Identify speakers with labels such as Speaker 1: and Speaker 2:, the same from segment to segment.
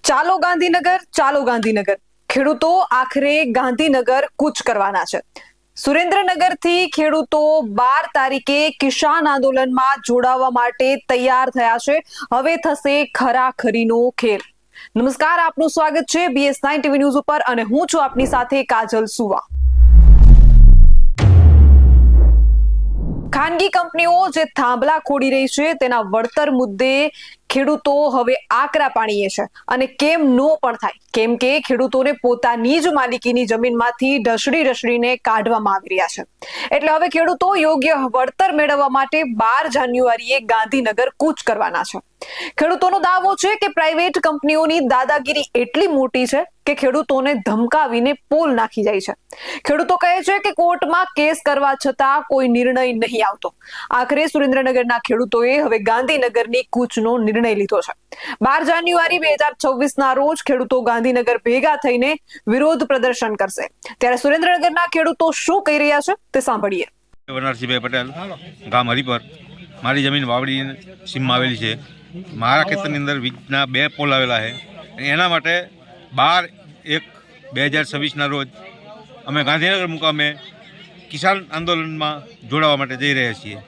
Speaker 1: ચાલો ગાંધીનગર, ચાલો ગાંધીનગર. ખેડૂતો આખરે ગાંધીનગર કૂચ કરવાના છે. સુરેન્દ્રનગરથી ખેડૂતો 12 તારીખે કિસાન આંદોલનમાં જોડાવા માટે તૈયાર થયા છે. હવે થશે ખરાખરીનો ખેલ. નમસ્કાર, આપનું સ્વાગત છે BS9 ટીવી ન્યૂઝ ઉપર અને હું છું આપની સાથે કાજલ સુવા. ખાનગી કંપનીઓ જે થાંભલા ખોડી રહી છે તેના વળતર મુદ્દે ખેડૂતો હવે આકરા પાણીએ છે અને કેમ નો પણ થાય, કેમ કે ખેડૂતોને પોતાની જ માલિકીની જમીનમાંથી ઢસડીને કાઢવામાં આવી રહ્યા છે. એટલે હવે ખેડૂતો યોગ્ય વળતર મેળવવા માટે 12 જાન્યુઆરીએ ગાંધીનગર કૂચ કરવાના છે. ખેડૂતોનો દાવો છે કે પ્રાઇવેટ કંપનીઓની દાદાગીરી એટલી મોટી છે કે ખેડૂતોને ધમકાવીને પોલ નાખી જાય છે. ખેડૂતો કહે છે કે કોર્ટમાં કેસ કરવા છતાં કોઈ નિર્ણય નહીં આવતો. આખરે સુરેન્દ્રનગરના ખેડૂતોએ હવે ગાંધીનગરની કૂચનો નિર્ણય લીધો છે. 12 જાન્યુઆરી 2026ના રોજ ખેડૂતો ગાંધીનગર ભેગા થઈને વિરોધ પ્રદર્શન કરશે. ત્યારે સુરેન્દ્રનગરના ખેડૂતો શું કહી રહ્યા છે તે સાંભળીએ.
Speaker 2: વનરસિંહભાઈ પટેલ, ગામ હરિપર. મારી જમીન વાવડી સીમમાં આવેલી છે. મારા ખેતરની અંદર વીજના 2 પોલ આવેલા છે. એના માટે 12/1/2026ના રોજ અમે ગાંધીનગર મુકામે કિસાન આંદોલનમાં જોડાવા માટે જઈ રહ્યા છીએ.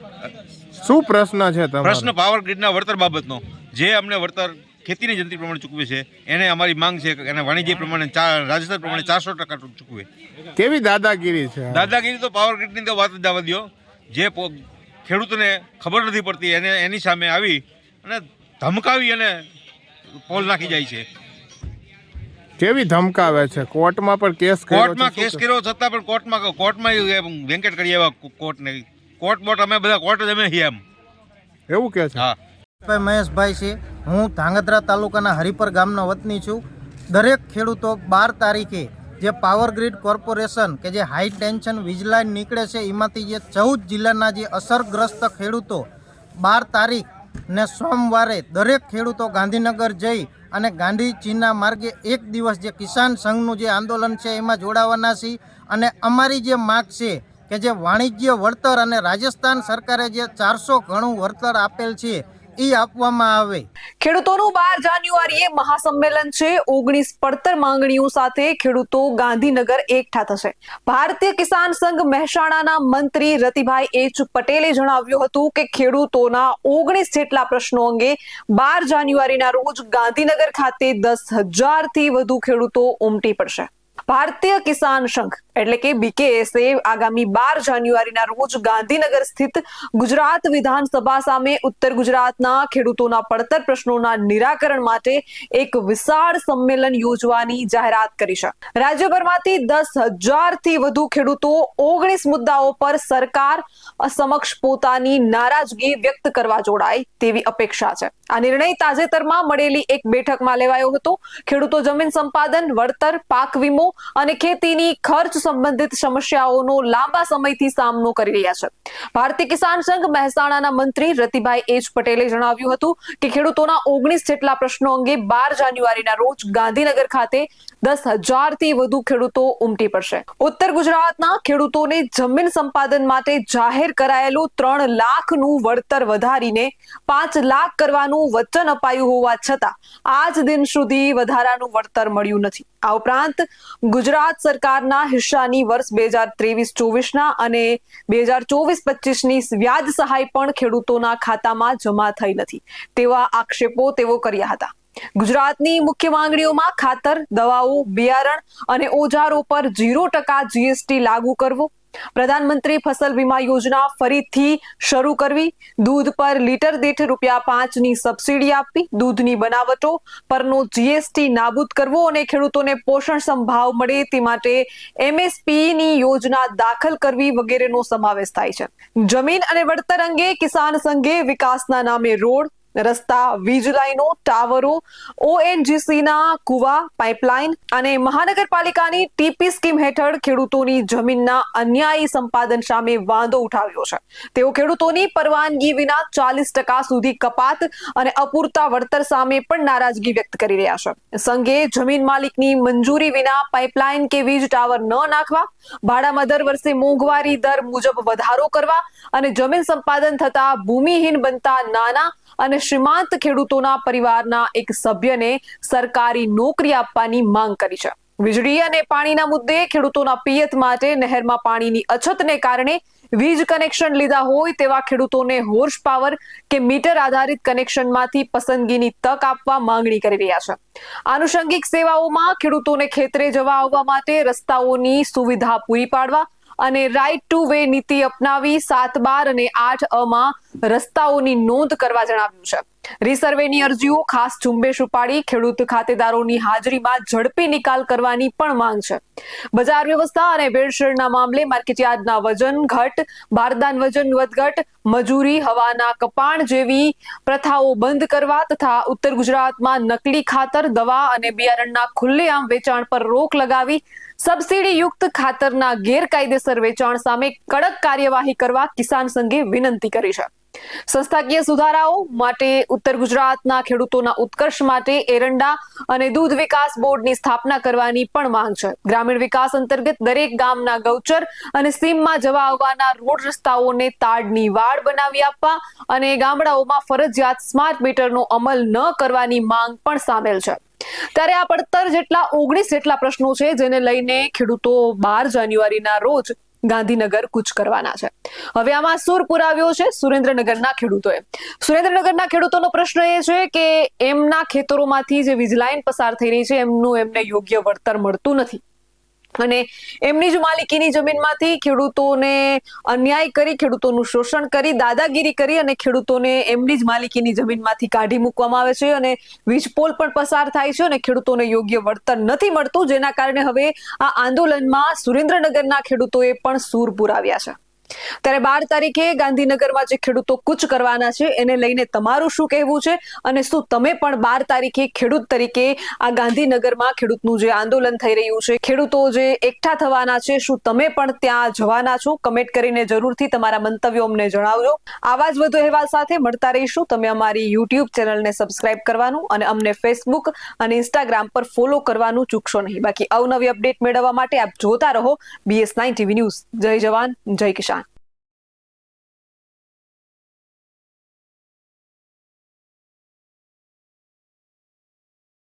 Speaker 3: શું પ્રશ્ન છે તમારો?
Speaker 2: પ્રશ્ન પાવર ગ્રીડના વળતર બાબતનો. જે અમને વળતર ખેતીની જંત્રી પ્રમાણે ચૂકવે છે એને અમારી માંગ છે કે એને વાણિજ્ય પ્રમાણે રાજસ્થાન પ્રમાણે 400% ચૂકવે.
Speaker 3: કેવી દાદાગીરી છે?
Speaker 2: દાદાગીરી તો પાવર ગ્રીડની તો વાત જ જવા દો. જે ખેડૂતોને ખબર નથી પડતી એની સામે આવી અને ધમકાવી અને પોલ નાખી જાય છે.
Speaker 3: કેવી ધમકાવે છે? કોર્ટમાં પણ કેસ કર્યો?
Speaker 2: કોર્ટમાં કેસ કર્યો છતાં પણ કોર્ટમાં વેંકેટ કરી આવ્યા કોર્ટને. કોર્ટ અમે બધા કોર્ટ જ અમે એમ
Speaker 3: એવું કે છે?
Speaker 2: હા.
Speaker 4: મહેશભાઈ છે. હું ધાંગધ્રા તાલુકાના હરિપર ગામનો વતની છું. દરેક ખેડૂતો 12 તારીખે જે પાવર ગ્રીડ કોર્પોરેશન કે જે હાઈ ટેન્શન વીજ લાઇન નીકળે છે એમાંથી જે 14 જિલ્લાના જે અસરગ્રસ્ત ખેડૂતો 12 તારીખ ને સોમવારે દરેક ખેડૂતો ગાંધીનગર જઈ અને ગાંધીજીના માર્ગે એક દિવસ જે કિસાન સંઘનું જે આંદોલન છે એમાં જોડાવાના છે. અને અમારી જે માગ છે કે જે વાણિજ્ય વળતર અને રાજસ્થાન સરકારે જે 400 ગણું વળતર આપેલ છે એ આપવામાં આવે.
Speaker 1: ખેડૂતોનું 12 જાન્યુઆરીએ મહાસંમેલન છે. 19 પડતર માંગણીઓ સાથે ખેડૂતો ગાંધીનગર એકઠા થશે. ભારતીય કિસાન સંઘ મહેસાણાના મંત્રી રતિભાઈ H પટેલે જણાવ્યું હતું કે ખેડૂતોના 19 જેટલા પ્રશ્નો અંગે 12 જાન્યુઆરીના રોજ ગાંધીનગર ખાતે 10,000થી વધુ ખેડૂતો ઉમટી પડશે. ભારતીય કિસાન સંઘ એટલે કે BKS આગામી 12 જાન્યુઆરીના રોજ ગાંધીનગર સ્થિત ગુજરાત વિધાનસભા સામે ઉત્તર ગુજરાતના ખેડૂતોના પડતર પ્રશ્નોના નિરાકરણ માટે એક વિશાળ સંમેલન યોજવાની જાહેરાત કરી છે. રાજ્યભરમાંથી 10,000થી વધુ ખેડૂતો 19 મુદ્દાઓ પર સરકાર સમક્ષ પોતાની નારાજગી વ્યક્ત કરવા જોડાય તેવી અપેક્ષા છે. આ નિર્ણય તાજેતરમાં મળેલી એક બેઠકમાં લેવાયો હતો. ખેડૂતો જમીન સંપાદન, વળતર, પાક વીમો અને ખેતીની ખર્ચ સંબંધિત સમસ્યાઓનો લાંબા સમયથી સામનો કરી રહ્યા છે. ભારતીય કિસાન સંઘ મહેસાણાના મંત્રી રતિભાઈ H પટેલે જણાવ્યું હતું કે ખેડૂતોના 19 જેટલા પ્રશ્નો અંગે 12 જાન્યુઆરીના રોજ ગાંધીનગર ખાતે 10,000થી વધુ ખેડૂતો ઉમટી પડશે. ઉત્તર ગુજરાતના ખેડૂતોને જમીન સંપાદન માટે જાહેર કરાયેલું 3 લાખનું વળતર વધારીને 5 લાખ કરવાનું વચન અપાયું હોવા છતાં આજ દિન સુધી વધારાનું વળતર મળ્યું નથી. આ ઉપરાંત ગુજરાત સરકારના હિસ્સાની વર્ષ 2023-24ના અને 2024-25ની વ્યાજ સહાય પણ ખેડૂતોના ખાતામાં જમા થઈ નથી તેવા આક્ષેપો તેઓ કર્યા હતા. ગુજરાતની મુખ્ય માંગણીઓમાં ખાતર, દવાઓ, બિયારણ અને ઓજારો પર 0% GST લાગુ કરવો, પ્રધાનમંત્રી ફસલ વીમા યોજના ફરીથી શરૂ કરવી, દૂધ પર લીટર દીઠ ₹5ની સબસિડી આપવી, દૂધની બનાવટો પરનો GST નાબૂદ કરવો અને ખેડૂતોને પોષણક્ષમ ભાવ મળે તે માટે MSPની યોજના દાખલ કરવી વગેરેનો સમાવેશ થાય છે. જમીન અને વળતર અંગે કિસાન સંઘે વિકાસના નામે રોડ, રસ્તા, વીજ લાઈનો, ટાવરો, ONGCના કુવા, પાઇપલાઇન અને મહાનગરપાલિકાની TP સ્કીમ હેઠળ ખેડૂતોની જમીનના અન્યાયી સંપાદન સામે વાંધો ઉઠાવ્યો છે. તેઓ ખેડૂતોની પરવાનગી વિના 40% સુધી કપાત અને અપૂરતા વળતર સામે પણ નારાજગી વ્યક્ત કરી રહ્યા છે. સંઘે જમીન માલિકની મંજૂરી વિના પાઇપલાઇન કે વીજ ટાવર ન નાખવા, ભાડામાં દર વર્ષે મોંઘવારી દર મુજબ વધારો કરવા અને જમીન સંપાદન થતા ભૂમિહીન બનતા નાના અને શ્રીમંત ખેડૂતોના પરિવારના એક સભ્યને સરકારી નોકરી આપવાની માંગ કરી છે. વીજળી અને પાણીના મુદ્દે ખેડૂતોના પિયત માટે નહેરમાં પાણીની અછતને કારણે વીજ કનેક્શન લીધા હોય તેવા ખેડૂતોને હોર્સ પાવર કે મીટર આધારિત કનેક્શનમાંથી પસંદગીની તક આપવા માંગણી કરી રહ્યા છે. આનુષંગિક સેવાઓમાં ખેડૂતોને ખેતરે જવા આવવા માટે રસ્તાઓની સુવિધા પૂરી પાડવા અને રાઇટ ટુ વે નીતિ અપનાવી 7-12 અને 8 રસ્તાઓની નોંધ કરવા જણાવ્યું છે. રીસર્વેની અરજીઓ ખાસ ઝુંબેશ ઉપાડી ખેડૂત ખાતેદારોની હાજરીમાં ઝડપી નિકાલ કરવાની પણ માંગ છે. બજાર વ્યવસ્થા અને ભેળસેળના મામલે માર્કેટયાર્ડના વજન ઘટ, બારદાન વજન વધઘટ, મજૂરી, હવાના કપાણ જેવી પ્રથાઓ બંધ કરવા તથા ઉત્તર ગુજરાતમાં નકલી ખાતર, દવા અને બિયારણના ખુલ્લેઆમ વેચાણ પર રોક લગાવી સબસિડી યુક્ત ખાતરના ગેરકાયદેસર વેચાણ સામે કડક કાર્યવાહી કરવા કિસાન સંઘે વિનંતી કરી છે. સંસ્થાકીય સુધારાઓ માટે ઉત્તર ગુજરાતના ખેડૂતોના ઉત્કર્ષ માટે એરંડા અને દૂધ વિકાસ બોર્ડની સ્થાપના કરવાની પણ માંગ છે. ગ્રામીણ વિકાસ અંતર્ગત દરેક ગામના ગૌચર અને સીમમાં જવા આવવાના રોડ રસ્તાઓને તાડની વાડ બનાવી આપવા અને ગામડાઓમાં ફરજિયાત સ્માર્ટ મીટરનો અમલ ન કરવાની માંગ પણ સામેલ છે. ત્યારે આ પડતર જેટલા 19 જેટલા પ્રશ્નો છે જેને લઈને ખેડૂતો 12 જાન્યુઆરીના રોજ ગાંધીનગર કૂચ કરવાના છે. હવે આમાં સૂર પુરાવ્યો છે સુરેન્દ્રનગરના ખેડૂતોએ. સુરેન્દ્રનગરના ખેડૂતોનો પ્રશ્ન એ છે કે એમના ખેતરોમાંથી જે વીજ લાઈન પસાર થઈ રહી છે એમને યોગ્ય વળતર મળતું નથી અને એમની જ માલિકીની જમીનમાંથી ખેડૂતોને અન્યાય કરી, ખેડૂતોનું શોષણ કરી, દાદાગીરી કરી અને ખેડૂતોને એમની જ માલિકીની જમીનમાંથી કાઢી મૂકવામાં આવે છે અને વીજપોલ પણ પસાર થાય છે અને ખેડૂતોને યોગ્ય વળતર નથી મળતું, જેના કારણે હવે આ આંદોલનમાં સુરેન્દ્રનગરના ખેડૂતોએ પણ સૂર પુરાવ્યા છે. ત્યારે 12 તારીખે ગાંધીનગરમાં જે ખેડૂતો કૂચ કરવાના છે એને લઈને તમારું શું કહેવું છે અને શું તમે પણ 12 તારીખે ખેડૂત તરીકે આ ગાંધીનગરમાં ખેડૂતનું જે આંદોલન થઈ રહ્યું છે, ખેડૂતો જે એકઠા થવાના છે, શું તમે પણ ત્યાં જવાના છો? કમેન્ટ કરીને જરૂરથી તમારા મંતવ્યો અમને જણાવજો. આવા જ વધુ અહેવાલ સાથે મળતા રહીશું. તમે અમારી YouTube ચેનલને સબસ્ક્રાઇબ કરવાનું અને અમને Facebook અને Instagram પર ફોલો કરવાનું ચૂકશો નહીં. બાકી અવનવી અપડેટ મેળવવા માટે આપ જોતા રહો BS9 TV ન્યૂઝ. જય જવાન, જય કિસાન.